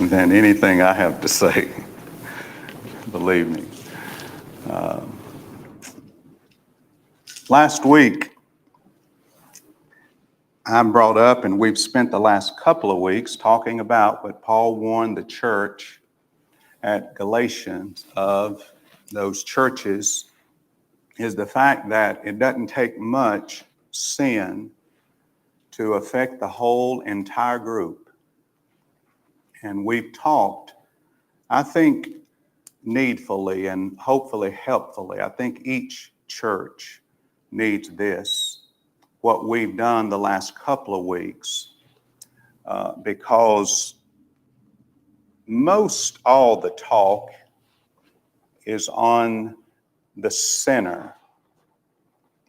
than anything I have to say. Believe me. Last week, I brought up, and we've spent the last couple of weeks talking about what Paul warned the church at Galatians of those churches, is the fact that it doesn't take much sin to affect the whole entire group. And we've talked, I think, needfully and hopefully helpfully. I think each church needs this, what we've done the last couple of weeks, because most all the talk is on the sinner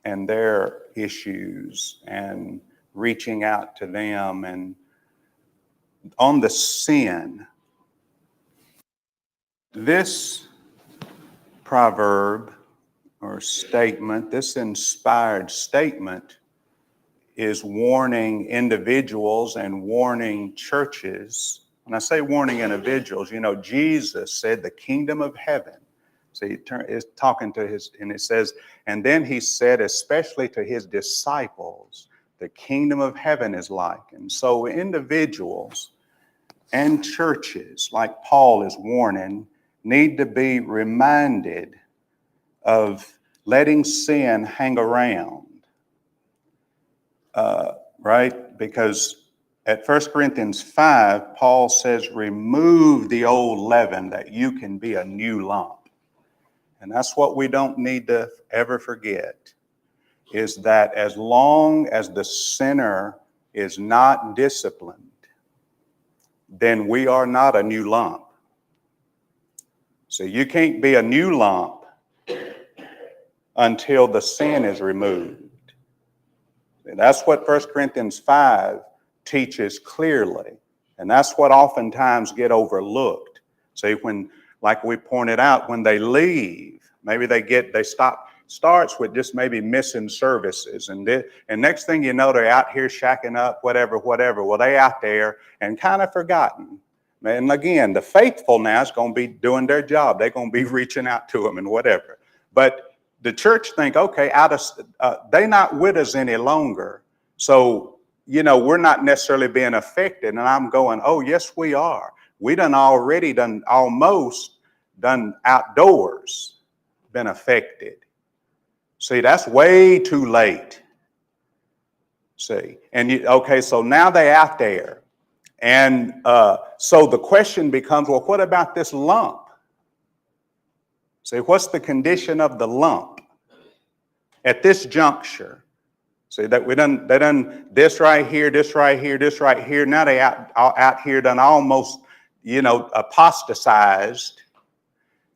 and their issues and reaching out to them and on the sin. This proverb or statement, this inspired statement, is warning individuals and warning churches. When I say warning individuals, Jesus said the kingdom of heaven. So he is talking to his, and it says, and then he said, especially to his disciples, the kingdom of heaven is like. And so individuals and churches, like Paul is warning, need to be reminded of letting sin hang around, right? Because at 1 Corinthians 5, Paul says, remove the old leaven that you can be a new lump. And that's what we don't need to ever forget, is that as long as the sinner is not disciplined, then we are not a new lump. So you can't be a new lump until the sin is removed. And that's what 1 Corinthians 5 teaches clearly. And that's what oftentimes get overlooked. See, when, like we pointed out, when they leave, maybe they stop, starts with just maybe missing services. And next thing you know, they're out here shacking up, whatever. Well, they out there and kind of forgotten. And again, the faithful now is going to be doing their job. They're going to be reaching out to them and whatever. But the church think, okay, they're not with us any longer. So, we're not necessarily being affected. And I'm going, oh, yes, we are. We almost done outdoors, been affected. See, that's way too late. See, and so now they're out there. And so the question becomes, well, what about this lump? See, what's the condition of the lump at this juncture? See, that they done this right here, this right here, this right here. Now they out here done almost, apostatized.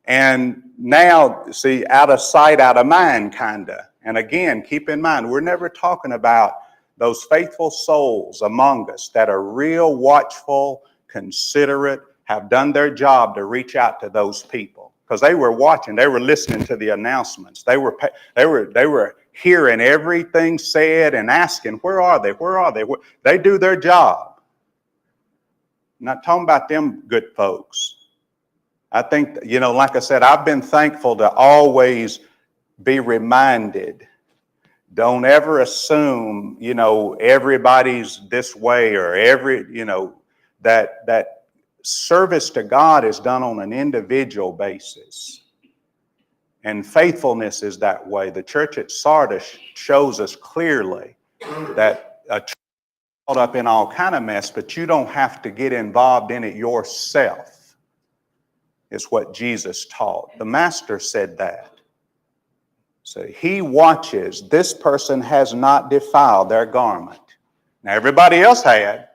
And now, see, out of sight, out of mind, kind of. And again, keep in mind, we're never talking about those faithful souls among us that are real watchful, considerate, have done their job to reach out to those people. Because they were watching, they were listening to the announcements. They were hearing everything said and asking, where are they? Where are they? They do their job. I'm not talking about them good folks. I think, like I said, I've been thankful to always be reminded. Don't ever assume, everybody's this way or that service to God is done on an individual basis. And faithfulness is that way. The church at Sardis shows us clearly that a church is caught up in all kind of mess, but you don't have to get involved in it yourself, is what Jesus taught. The Master said that. So he watches, this person has not defiled their garment. Now everybody else had,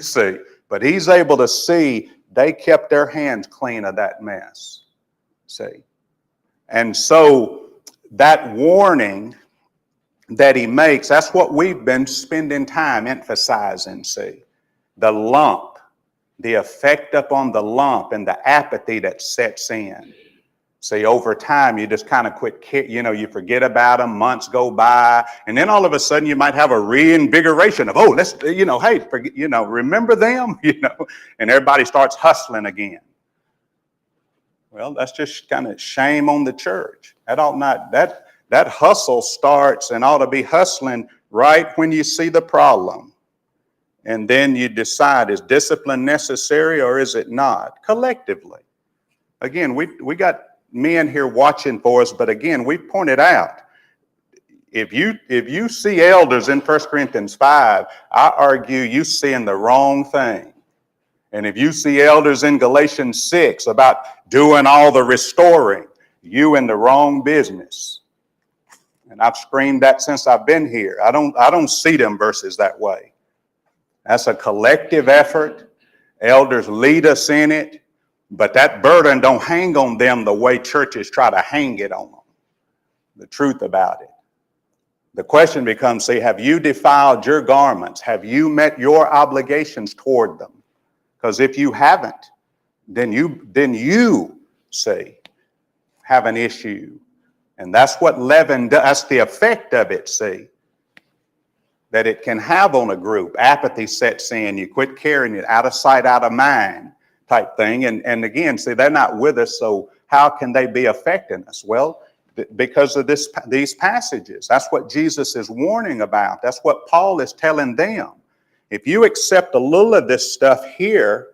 see, but he's able to see they kept their hands clean of that mess. See. And so that warning that he makes, that's what we've been spending time emphasizing, see. The lump, the effect upon the lump and the apathy that sets in. See, over time, you just kind of you forget about them, months go by, and then all of a sudden you might have a reinvigoration of, let's, hey, forget, remember them, and everybody starts hustling again. Well, that's just kind of shame on the church. That hustle starts and ought to be hustling right when you see the problem. And then you decide, is discipline necessary or is it not? Collectively. Again, we got men here watching for us, but again, we pointed out, if you see elders in 1 Corinthians 5, I argue you seeing the wrong thing. And if you see elders in Galatians 6 about doing all the restoring, you in the wrong business. And I've screamed that since I've been here. I don't see them verses that way. That's a collective effort. Elders lead us in it. But that burden don't hang on them the way churches try to hang it on them. The truth about it. The question becomes, have you defiled your garments? Have you met your obligations toward them? Because if you haven't, then you have an issue. And that's what leaven does. That's the effect of it, that it can have on a group. Apathy sets in. You quit caring. It out of sight, out of mind. Type thing. And again, they're not with us, so how can they be affecting us? Well, because of these passages. That's what Jesus is warning about. That's what Paul is telling them. If you accept a little of this stuff here,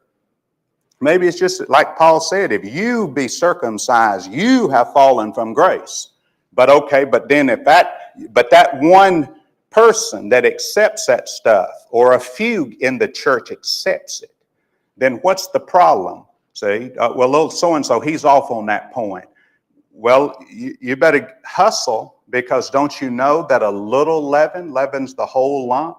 maybe it's just like Paul said, if you be circumcised, you have fallen from grace. But then but that one person that accepts that stuff, or a few in the church accepts it, then what's the problem? Little so-and-so, he's off on that point. Well, you better hustle, because don't you know that a little leaven leavens the whole lump?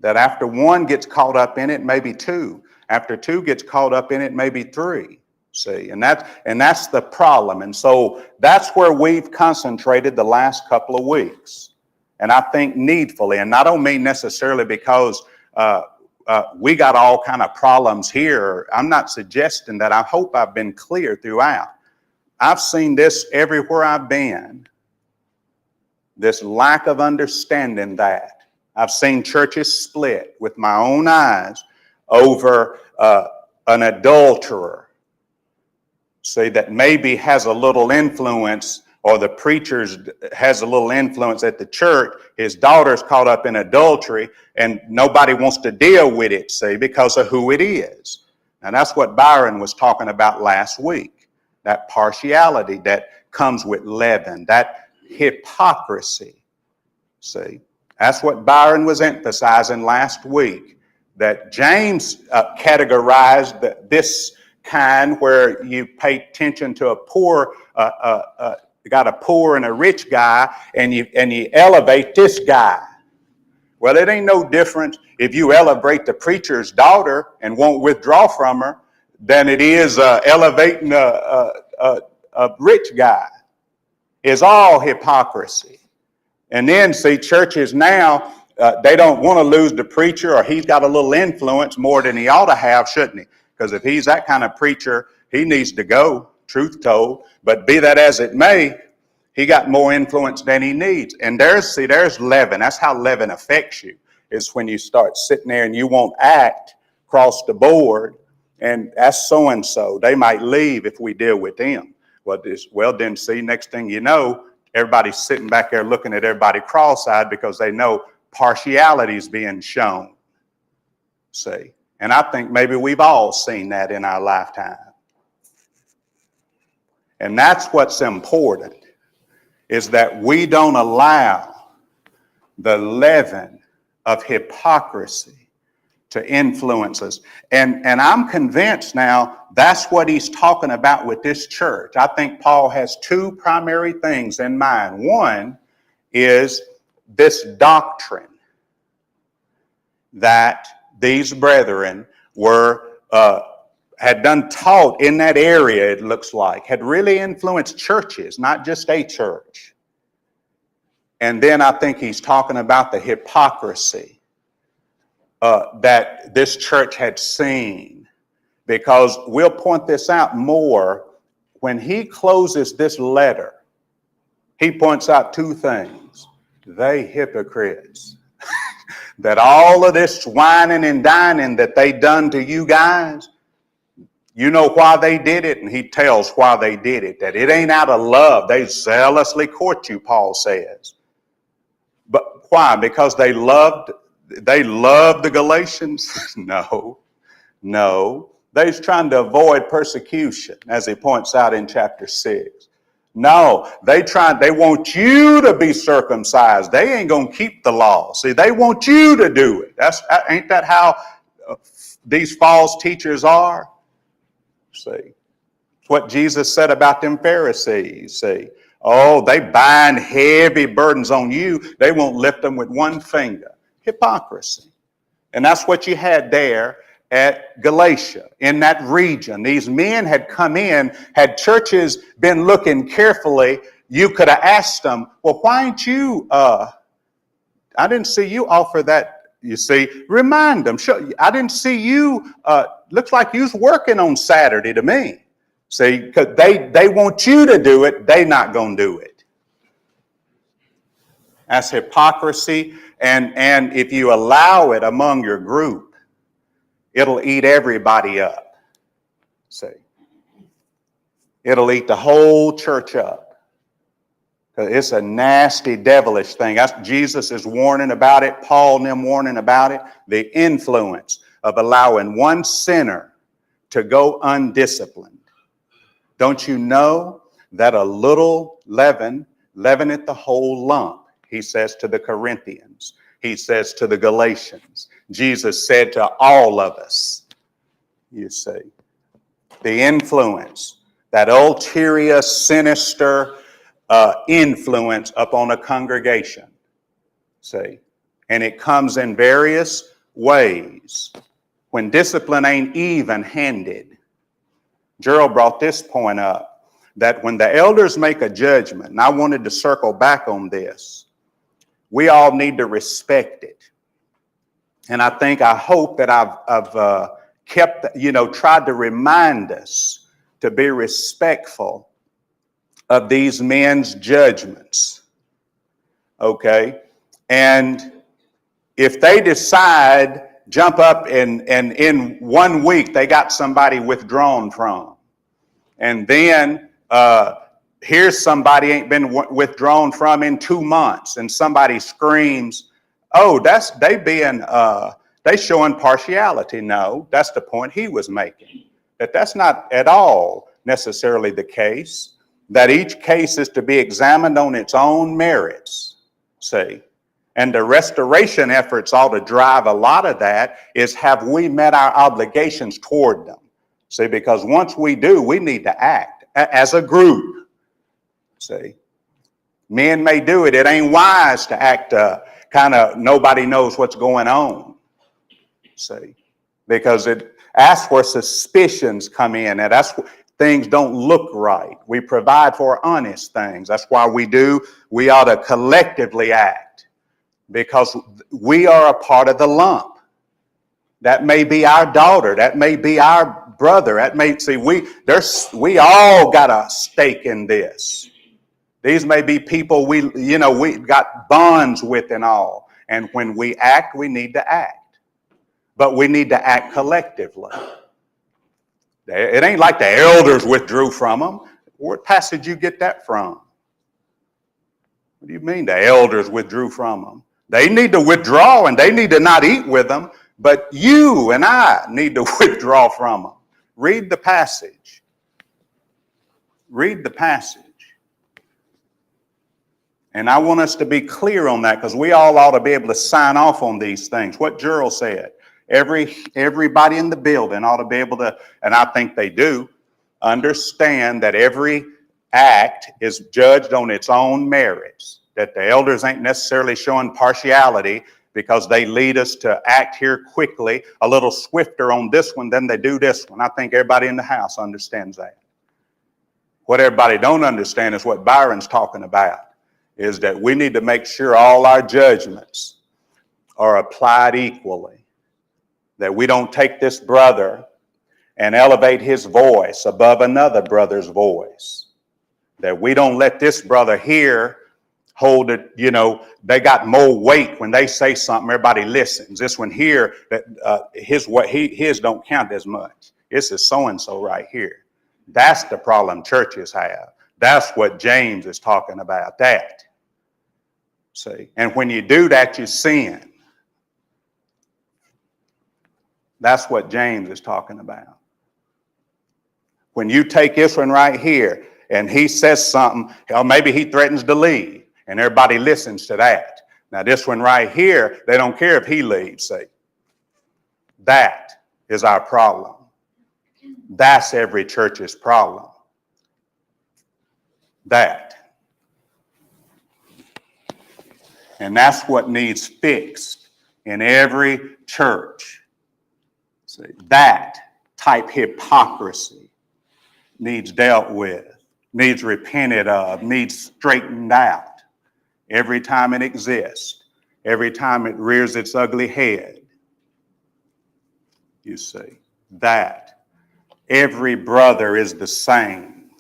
That after one gets caught up in it, maybe two. After two gets caught up in it, maybe three. And that's the problem. And so that's where we've concentrated the last couple of weeks. And I think needfully, and I don't mean necessarily because we got all kind of problems here. I'm not suggesting that. I hope I've been clear throughout. I've seen this everywhere I've been. This lack of understanding that. I've seen churches split with my own eyes over an adulterer. That maybe has a little influence, or the preacher has a little influence at the church. His daughter's caught up in adultery, and nobody wants to deal with it, because of who it is. And that's what Byron was talking about last week. That partiality that comes with leaven, that hypocrisy. That's what Byron was emphasizing last week. That James categorized this kind where you pay attention to a poor, got a poor and a rich guy, and you elevate this guy. Well, it ain't no different if you elevate the preacher's daughter and won't withdraw from her than it is elevating a rich guy. It's all hypocrisy. And then churches now, they don't want to lose the preacher, or he's got a little influence more than he ought to have, shouldn't he? Because if he's that kind of preacher, he needs to go, truth told. But be that as it may, he got more influence than he needs. And there's leaven. That's how leaven affects you, is when you start sitting there and you won't act across the board. And that's so-and-so. They might leave if we deal with them. Then next thing you know, everybody's sitting back there looking at everybody cross-eyed because they know partiality is being shown. And I think maybe we've all seen that in our lifetime. And that's what's important, is that we don't allow the leaven of hypocrisy to influence us. And I'm convinced now that's what he's talking about with this church. I think Paul has two primary things in mind. One is this doctrine that these brethren had done taught in that area, it looks like, had really influenced churches, not just a church. And then I think he's talking about the hypocrisy that this church had seen, because we'll point this out more when he closes this letter, he points out two things. They hypocrites. That all of this whining and dining that they done to you guys, you know why they did it, and he tells why they did it. That it ain't out of love. They zealously court you, Paul says. But why? Because they loved the Galatians? No. They're trying to avoid persecution, as he points out in chapter 6. No, they want you to be circumcised. They ain't going to keep the law. See, they want you to do it. Ain't that how these false teachers are? See, it's what Jesus said about them Pharisees. See, oh, they bind heavy burdens on you. They won't lift them with one finger. Hypocrisy. And that's what you had there at Galatia, in that region. These men had come in. Had churches been looking carefully, you could have asked them, well, why ain't you, I didn't see you offer that. You see, remind them. I didn't see you, looks like you was working on Saturday to me. See, because they want you to do it, they not going to do it. That's hypocrisy. And if you allow it among your group, it'll eat everybody up. See, it'll eat the whole church up. It's a nasty, devilish thing. Jesus is warning about it. Paul and them warning about it. The influence of allowing one sinner to go undisciplined. Don't you know that a little leaven leaveneth the whole lump? He says to the Corinthians. He says to the Galatians. Jesus said to all of us, you see, the influence, that ulterior, sinister influence upon a congregation. See, and it comes in various ways. When discipline ain't even-handed. Gerald brought this point up, that when the elders make a judgment, and I wanted to circle back on this, we all need to respect it. And I hope that I've kept, tried to remind us to be respectful of these men's judgments. Okay? And if they decide, jump up and in 1 week they got somebody withdrawn from, and then here's somebody ain't been withdrawn from in 2 months, and somebody screams, oh, they showing partiality. No, that's the point he was making. That's not at all necessarily the case. That each case is to be examined on its own merits, see. And the restoration efforts ought to drive a lot of that is, have we met our obligations toward them? See, because once we do, we need to act as a group. See, men may do it. It ain't wise to act kind of nobody knows what's going on. See, because that's where suspicions come in, and that's things don't look right. We provide for honest things. That's why we ought to collectively act, because we are a part of the lump. That may be our daughter. That may be our brother. We all got a stake in this. These may be people we got bonds with and all. And when we act, we need to act. But we need to act collectively. It ain't like the elders withdrew from them. What passage you get that from? What do you mean the elders withdrew from them? They need to withdraw, and they need to not eat with them. But you and I need to withdraw from them. Read the passage. Read the passage. And I want us to be clear on that, because we all ought to be able to sign off on these things. What Gerald said. Everybody in the building ought to be able to, and I think they do, understand that every act is judged on its own merits, that the elders ain't necessarily showing partiality because they lead us to act here quickly, a little swifter on this one than they do this one. I think everybody in the house understands that. What everybody don't understand is what Byron's talking about, is that we need to make sure all our judgments are applied equally. That we don't take this brother and elevate his voice above another brother's voice. That we don't let this brother here hold it, they got more weight when they say something, everybody listens. This one here, that his don't count as much. This is so-and-so right here. That's the problem churches have. That's what James is talking about, that. See, and when you do that, you sin. That's what James is talking about. When you take this one right here, and he says something, or maybe he threatens to leave, and everybody listens to that. Now this one right here, they don't care if he leaves, see. That is our problem. That's every church's problem. That. And that's what needs fixed in every church. See, that type hypocrisy needs dealt with, needs repented of, needs straightened out every time it exists, every time it rears its ugly head. You see, that every brother is the same.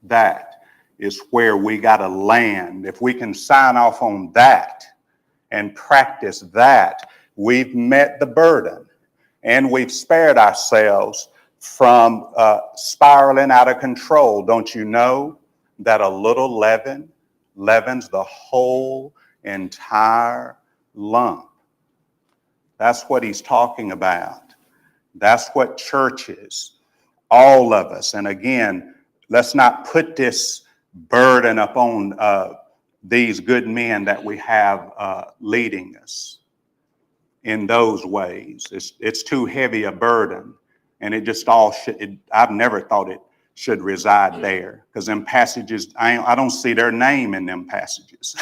That is where we got to land. If we can sign off on that and practice that, we've met the burden and we've spared ourselves from spiraling out of control. Don't you know that a little leaven leavens the whole entire lump? That's what he's talking about. That's what churches, all of us, and again, let's not put this burden upon these good men that we have leading us in those ways. It's too heavy a burden, and it just all should. I've never thought it should reside there, because them passages, I don't see their name in them passages.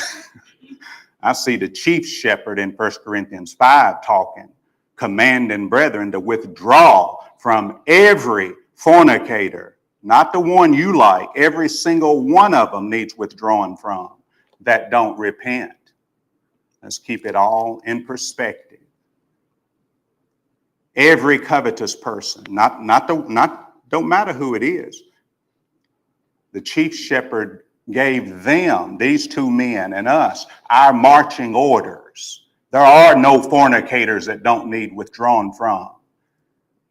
I see the chief shepherd in 1 Corinthians 5 talking, commanding brethren to withdraw from every fornicator. Not the one you like. Every single one of them needs withdrawing from that don't repent. Let's keep it all in perspective. Every covetous person, don't matter who it is. The chief shepherd gave them, these two men and us, our marching orders. There are no fornicators that don't need withdrawn from.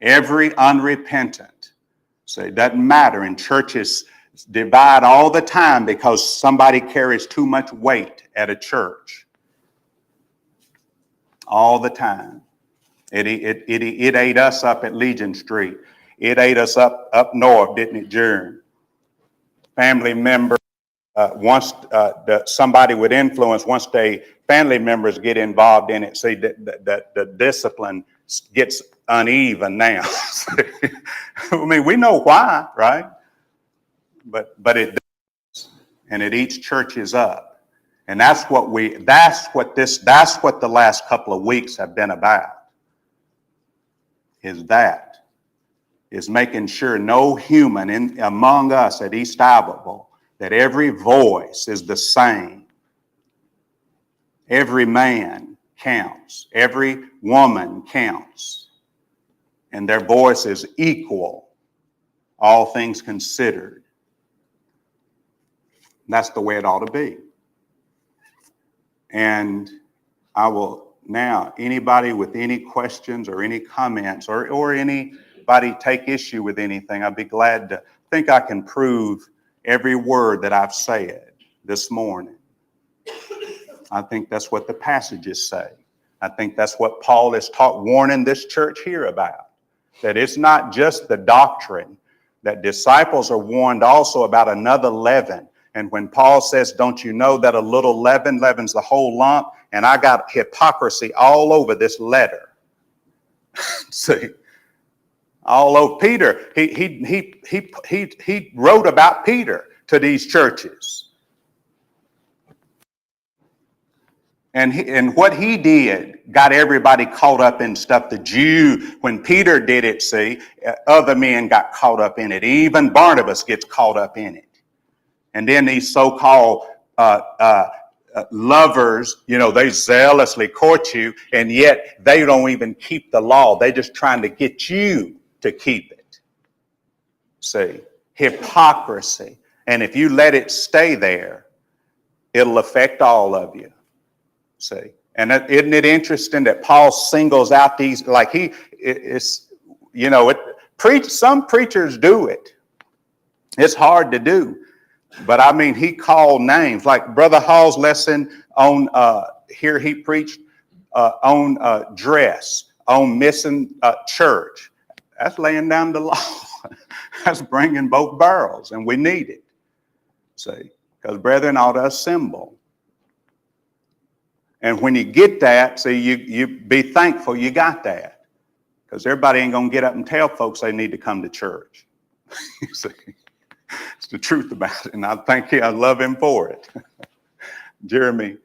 Every unrepentant. So it doesn't matter. And churches divide all the time because somebody carries too much weight at a church. All the time. It ate us up at Legion Street. It ate us up north, didn't it, Jern? Family member, once somebody with influence, once family members get involved in it, see that the discipline gets uneven now. I mean, we know why, right? But it does, and it eats churches up, and that's what the last couple of weeks have been about. Is making sure no human among us at East Iberville, that every voice is the same. Every man counts. Every woman counts. And their voice is equal, all things considered. That's the way it ought to be. And I will now, anybody with any questions or any comments or anybody take issue with anything, I'd be glad to think I can prove every word that I've said this morning. I think that's what the passages say. I think that's what Paul is warning this church here about. That it's not just the doctrine, that disciples are warned also about another leaven. And when Paul says, don't you know that a little leaven leavens the whole lump? And I got hypocrisy all over this letter. See, all over Peter. He wrote about Peter to these churches. And what he did got everybody caught up in stuff. When Peter did it, see, other men got caught up in it. Even Barnabas gets caught up in it. And then these so-called lovers, they zealously court you, and yet they don't even keep the law. They're just trying to get you to keep it. See, hypocrisy. And if you let it stay there, it'll affect all of you. See, and isn't it interesting that Paul singles out these, like some preachers do it. It's hard to do. But I mean, he called names, like Brother Hall's lesson on, here he preached on dress, on missing church. That's laying down the law. That's bringing both barrels, and we need it. See, because brethren ought to assemble. And when you get that, see, you be thankful you got that. Because everybody ain't going to get up and tell folks they need to come to church. You see? It's the truth about it, and I love him for it. Jeremy.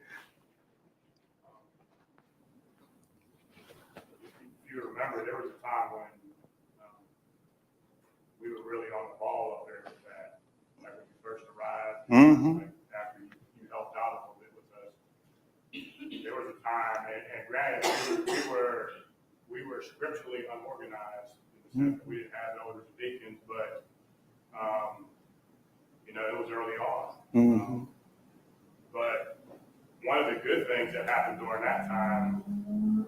If you remember, there was a time when we were really on the ball up there with that. Like when you first arrived, like after you helped out a little bit with us. There was a time, and granted, we were scripturally unorganized in the sense that we didn't have elders and deacons, but it was early on. But one of the good things that happened during that time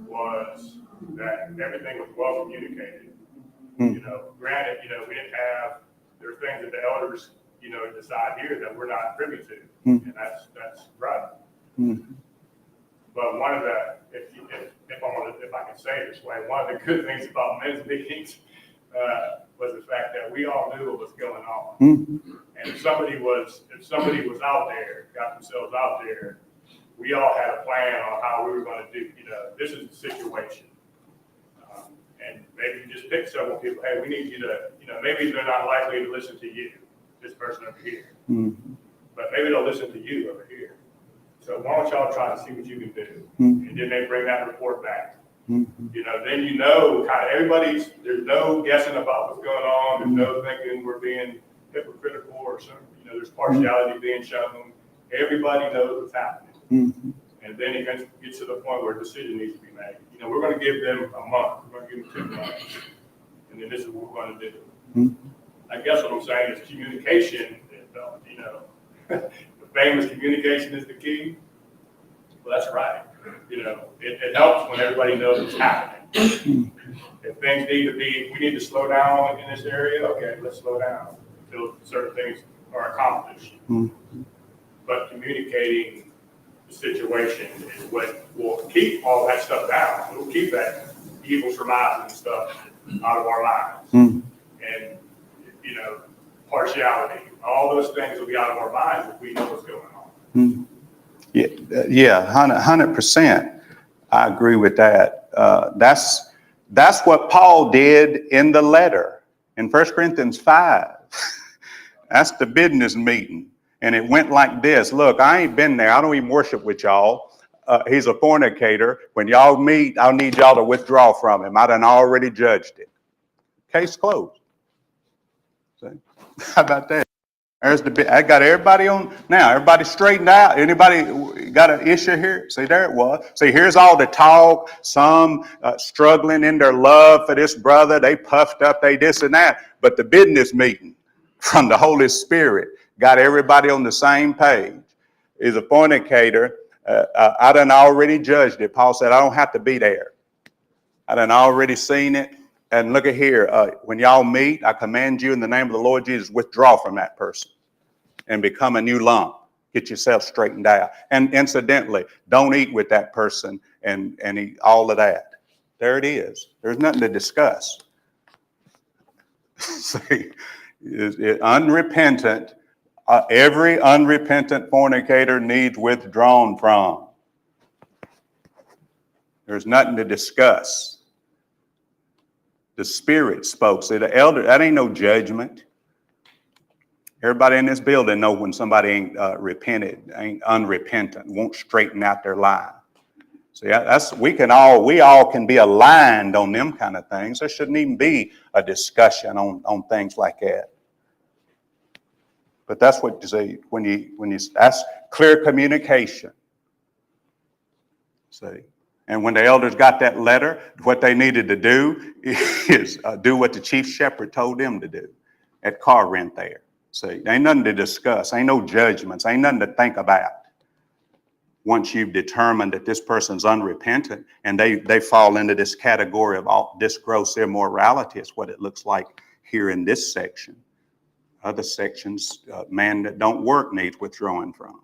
was that everything was well communicated. Granted, we didn't have, there are things that the elders, decide here that we're not privy to, and that's right. But one of the, if I can say it this way, one of the good things about men's meetings was the fact that we all knew what was going on. And if somebody was out there, got themselves out there, we all had a plan on how we were going to do, this is the situation. And maybe you just pick several people, hey, we need you to, maybe they're not likely to listen to you, this person over here. But maybe they'll listen to you over here. So why don't y'all try to see what you can do? And then they bring that report back. Then kind of there's no guessing about what's going on. There's no thinking we're being hypocritical or something. There's partiality being shown. Everybody knows what's happening. And then it gets to the point where a decision needs to be made. We're going to give them a month. We're going to give them 2 months. And then this is what we're going to do. I guess what I'm saying is communication, the famous communication is the key. Well, that's right. It helps when everybody knows what's happening. If things we need to slow down in this area, okay, let's slow down until certain things are accomplished. But communicating the situation is what will keep all that stuff down. It will keep that evil surmising and stuff out of our lives. And, partiality, all those things will be out of our minds if we know what's going on. Yeah, 100%. I agree with that. That's what Paul did in the letter in 1 Corinthians 5. That's the business meeting. And it went like this. Look, I ain't been there. I don't even worship with y'all. He's a fornicator. When y'all meet, I'll need y'all to withdraw from him. I done already judged it. Case closed. See? How about that? I got everybody on now. Everybody straightened out. Anybody got an issue here? See, there it was. See, here's all the talk. Some struggling in their love for this brother. They puffed up, they this and that. But the business meeting from the Holy Spirit got everybody on the same page. He's a fornicator. I done already judged it. Paul said, I don't have to be there. I done already seen it. And look at here, when y'all meet, I command you in the name of the Lord Jesus, withdraw from that person and become a new lump. Get yourself straightened out. And incidentally, don't eat with that person and eat all of that. There it is. There's nothing to discuss. See, unrepentant, every unrepentant fornicator needs withdrawn from. There's nothing to discuss. The Spirit spoke. See, the elder, that ain't no judgment. Everybody in this building know when somebody ain't repented, ain't unrepentant, won't straighten out their life. See, we all can be aligned on them kind of things. There shouldn't even be a discussion on things like that. But that's what you say when you that's clear communication. See? And when the elders got that letter, what they needed to do is do what the chief shepherd told them to do at Corinth there. See, ain't nothing to discuss. Ain't no judgments. Ain't nothing to think about. Once you've determined that this person's unrepentant and they fall into this category of all this gross immorality, is what it looks like here in this section. Other sections, man that don't work needs withdrawing from.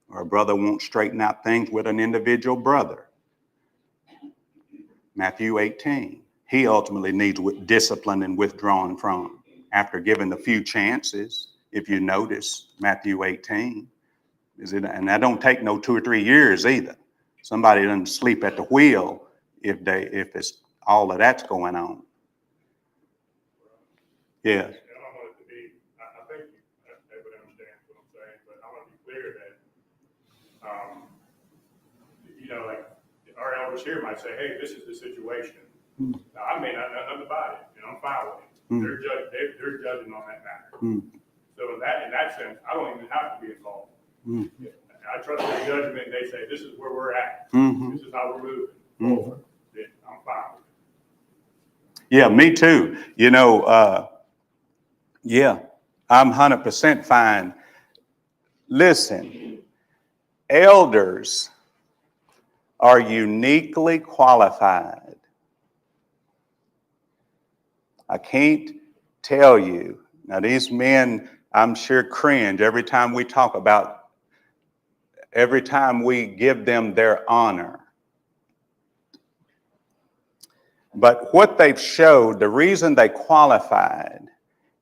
Or a brother won't straighten out things with an individual brother. Matthew 18, he ultimately needs discipline and withdrawing from. After given a few chances, if you notice Matthew 18, and that don't take no 2 or 3 years either. Somebody doesn't sleep at the wheel if it's all of that's going on. Yes. I don't want it to be, I think everybody understands what I'm saying, but I want to be clear that, like our elders here might say, hey, this is the situation. Now, I may not know nothing about it, and I'm fine with it. They're judging on that matter. So in that sense, I don't even have to be involved. I trust their judgment, and they say, this is where we're at. This is how we're moving forward. Then I'm fine with it. Yeah, me too. Yeah, I'm 100% fine. Listen, elders are uniquely qualified. I can't tell you. Now, these men, I'm sure, cringe every time we talk about, every time we give them their honor. But what they've showed, the reason they qualified,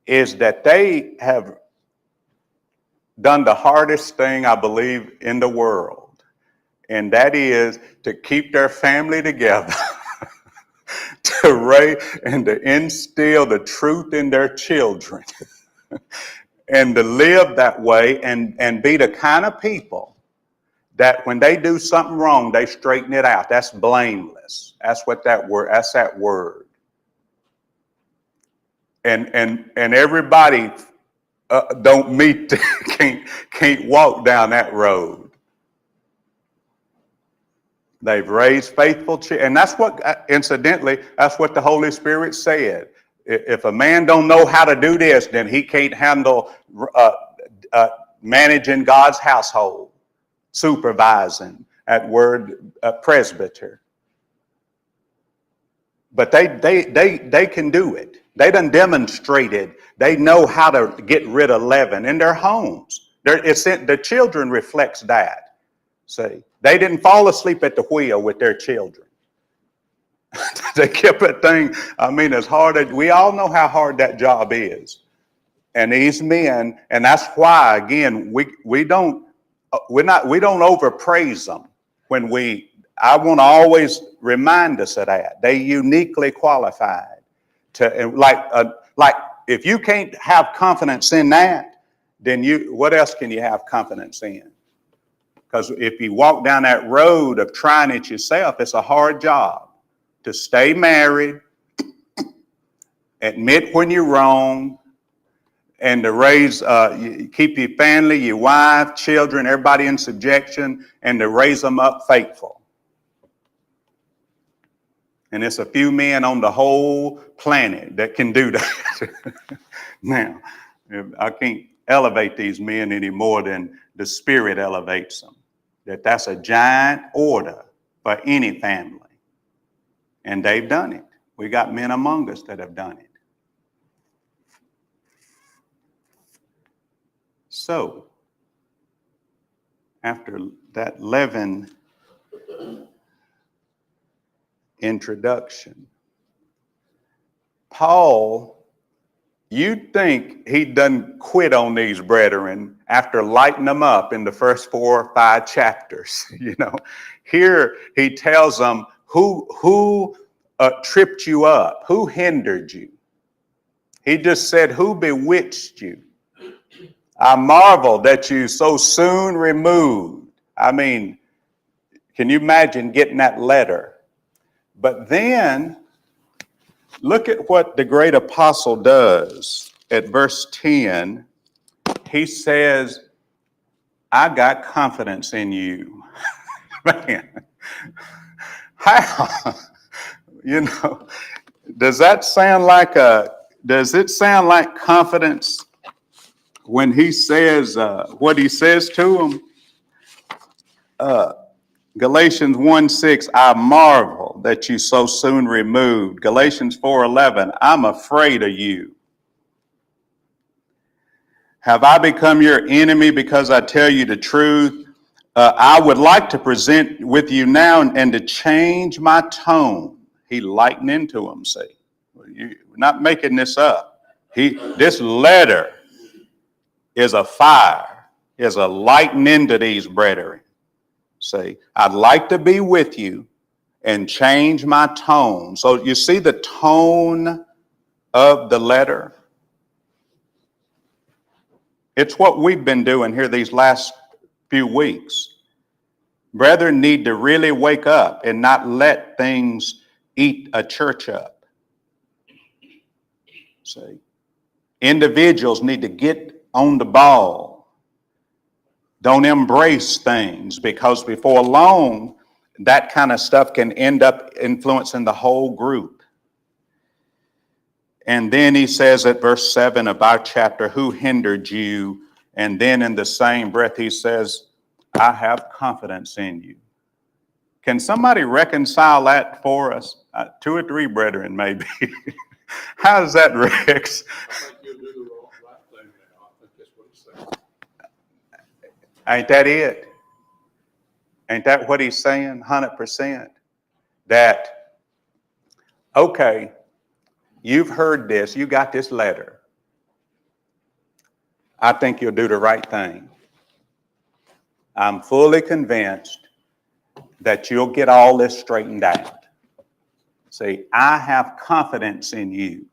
is that they have done the hardest thing, I believe, in the world. And that is to keep their family together, to raise and to instill the truth in their children, and to live that way and be the kind of people that when they do something wrong, they straighten it out. That's blameless. That's what that word. And everybody don't meet, can't walk down that road. They've raised faithful children. And that's what, incidentally, that's what the Holy Spirit said. If a man don't know how to do this, then he can't handle managing God's household, supervising, that word presbyter. But they can do it. They done demonstrated. They know how to get rid of leaven in their homes. The children reflects that. See, they didn't fall asleep at the wheel with their children. They kept that thing. I mean, as hard as we all know how hard that job is. And these men, and that's why again we don't overpraise them when I want to always remind us of that. They uniquely qualified to, like if you can't have confidence in that, then what else can you have confidence in? Because if you walk down that road of trying it yourself, it's a hard job to stay married, admit when you're wrong, and to raise, keep your family, your wife, children, everybody in subjection, and to raise them up faithful. And it's a few men on the whole planet that can do that. Now, I can't elevate these men any more than the Spirit elevates them. That's a giant order for any family. And they've done it. We got men among us that have done it. So, after that leaven introduction, Paul, you'd think he done quit on these brethren after lighting them up in the first 4 or 5 chapters. Here he tells them who tripped you up, who hindered you. He just said, who bewitched you? I marvel that you so soon removed. I mean, can you imagine getting that letter? But then, look at what the great apostle does at verse 10. He says, I got confidence in you. Man, How? You know, does it sound like confidence when he says what he says to them? Galatians 1:6, I marvel that you so soon removed. Galatians 4:11, I'm afraid of you. Have I become your enemy because I tell you the truth? I would like to present with you now and to change my tone. He lightened into him, see. You're not making this up. This letter is a fire, is a lighting into these brethren. See, I'd like to be with you and change my tone. So you see the tone of the letter? It's what we've been doing here these last few weeks. Brethren need to really wake up and not let things eat a church up. See, individuals need to get on the ball. Don't embrace things, because before long, that kind of stuff can end up influencing the whole group. And then he says at verse 7 of our chapter, who hindered you? And then in the same breath, he says, I have confidence in you. Can somebody reconcile that for us? 2 or 3 brethren, maybe. How does that, Rex? I think you'll do the right thing now. I think that's what he's saying. Ain't that it? Ain't that what he's saying? 100%. That, okay, you've heard this, you got this letter. I think you'll do the right thing. I'm fully convinced that you'll get all this straightened out. See, I have confidence in you.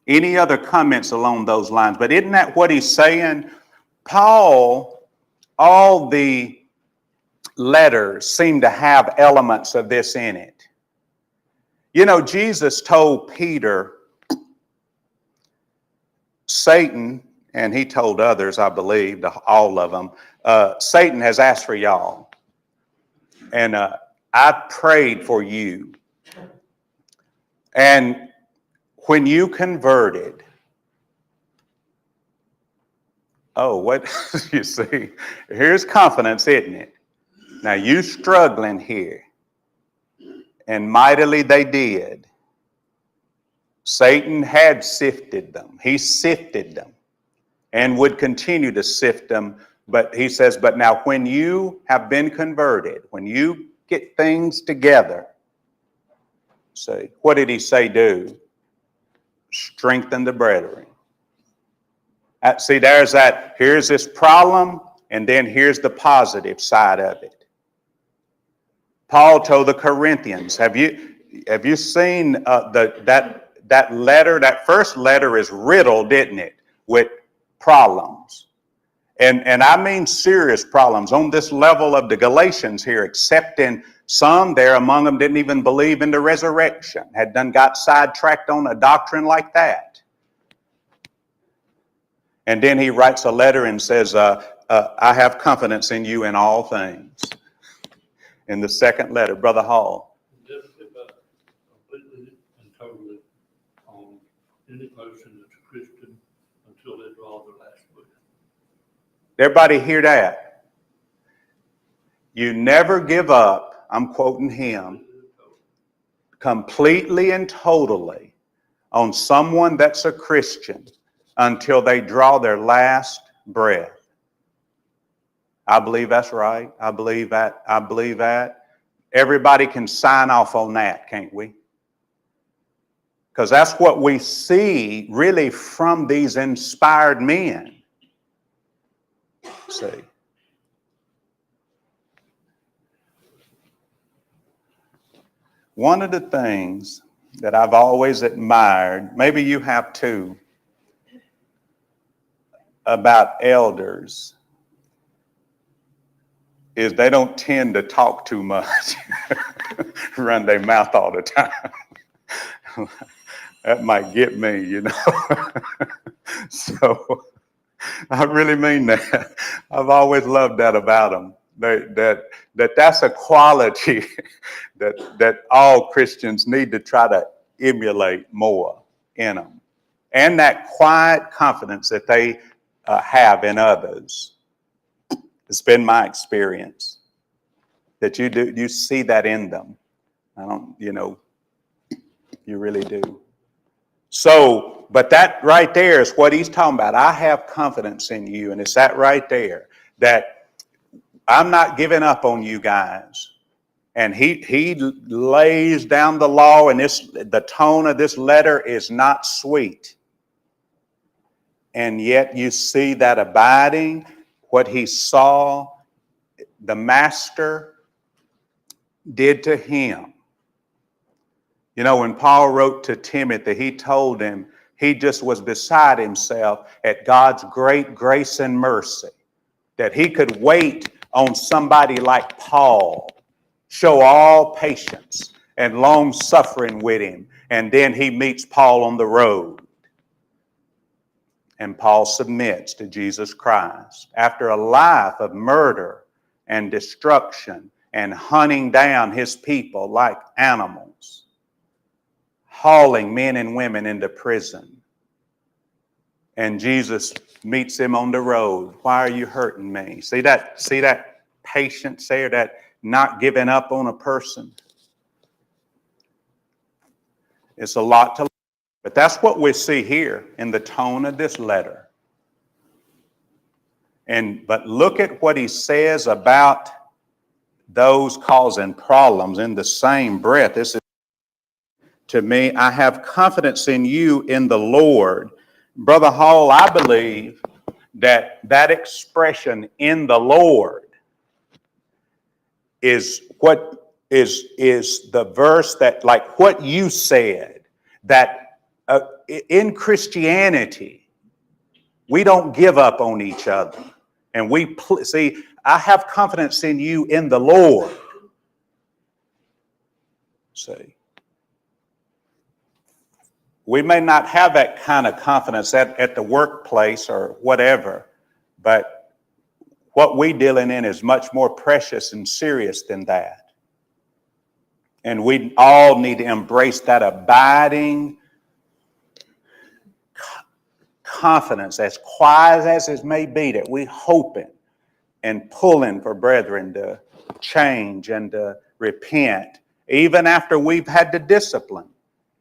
Any other comments along those lines? But isn't that what he's saying? Paul, all the letters seem to have elements of this in it. You know, Jesus told Peter, Satan, and he told others, I believe, all of them, Satan has asked for y'all. And I prayed for you. And when you converted, oh, what, you see, here's confidence, isn't it? Now you struggling here. And mightily they did. Satan had sifted them. He sifted them and would continue to sift them. But he says, but now when you have been converted, when you get things together, see, what did he say do? Strengthen the brethren. See, there's that, here's this problem, and then here's the positive side of it. Paul told the Corinthians, have you seen that letter? That first letter is riddled, isn't it, with problems. And I mean serious problems on this level of the Galatians here, accepting some there among them didn't even believe in the resurrection, had done got sidetracked on a doctrine like that. And then he writes a letter and says, I have confidence in you in all things. In the second letter, Brother Hall. Just completely and totally on any motion that's a Christian until they draw their last breath. Everybody hear that? You never give up, I'm quoting him, completely and totally on someone that's a Christian until they draw their last breath. I believe that's right. I believe that. I believe that. Everybody can sign off on that, can't we? Because that's what we see really from these inspired men. See. One of the things that I've always admired, maybe you have too, about elders is they don't tend to talk too much, run their mouth all the time. That might get me, you know. So I really mean that. I've always loved that about them. That's a quality that all Christians need to try to emulate more in them. And that quiet confidence that they have in others. It's been my experience that you see that in them. You really do. So, but that right there is what he's talking about. I have confidence in you, and it's that right there that I'm not giving up on you guys. And he lays down the law, and the tone of this letter is not sweet. And yet you see that abiding, what he saw the master did to him. When Paul wrote to Timothy, he told him he just was beside himself at God's great grace and mercy, that he could wait on somebody like Paul, show all patience and long suffering with him, and then he meets Paul on the road. And Paul submits to Jesus Christ after a life of murder and destruction and hunting down his people like animals, hauling men and women into prison. And Jesus meets him on the road. Why are you hurting me? See that patience there, that not giving up on a person? It's a lot to. But that's what we see here in the tone of this letter. But look at what he says about those causing problems in the same breath. This is, to me, I have confidence in you in the Lord. Brother Hall, I believe that expression in the Lord is what is the verse that, like what you said, that in Christianity, we don't give up on each other. And see, I have confidence in you in the Lord. See, we may not have that kind of confidence at the workplace or whatever, but what we're dealing in is much more precious and serious than that. And we all need to embrace that abiding confidence, as quiet as it may be, that we hoping and pulling for brethren to change and to repent, even after we've had to discipline.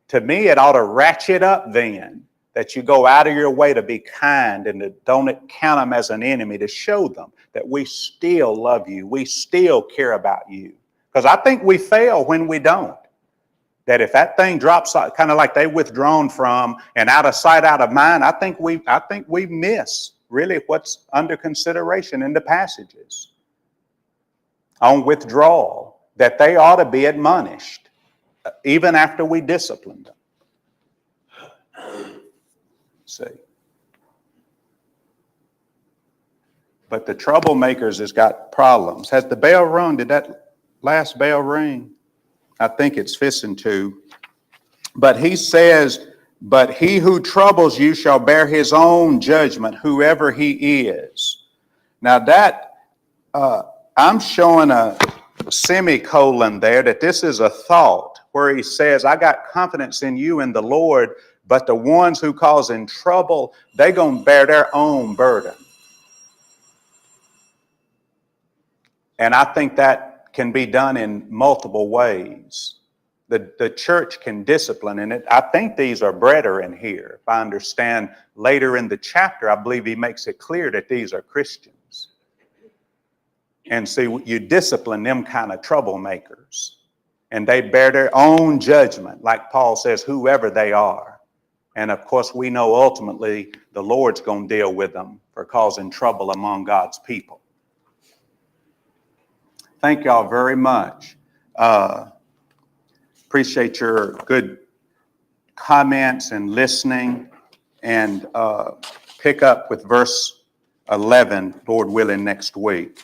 To me, it ought to ratchet up then, that you go out of your way to be kind and to don't count them as an enemy, to show them that we still love you, we still care about you. Because I think we fail when we don't. That if that thing drops, kind of like they withdrawn from and out of sight, out of mind, I think we miss really what's under consideration in the passages on withdrawal, that they ought to be admonished even after we discipline them. See. But the troublemakers has got problems. Has the bell rung? Did that last bell ring? I think it's fixing to. But he says, but he who troubles you shall bear his own judgment, whoever he is. Now that, I'm showing a semicolon there, that this is a thought where he says, I got confidence in you in the Lord, but the ones who causing trouble, they going to bear their own burden. And I think that can be done in multiple ways. The church can discipline in it. I think these are brethren here. If I understand later in the chapter, I believe he makes it clear that these are Christians. And see, you discipline them kind of troublemakers. And they bear their own judgment, like Paul says, whoever they are. And of course, we know ultimately the Lord's going to deal with them for causing trouble among God's people. Thank y'all very much. Appreciate your good comments and listening, and pick up with verse 11, Lord willing, next week.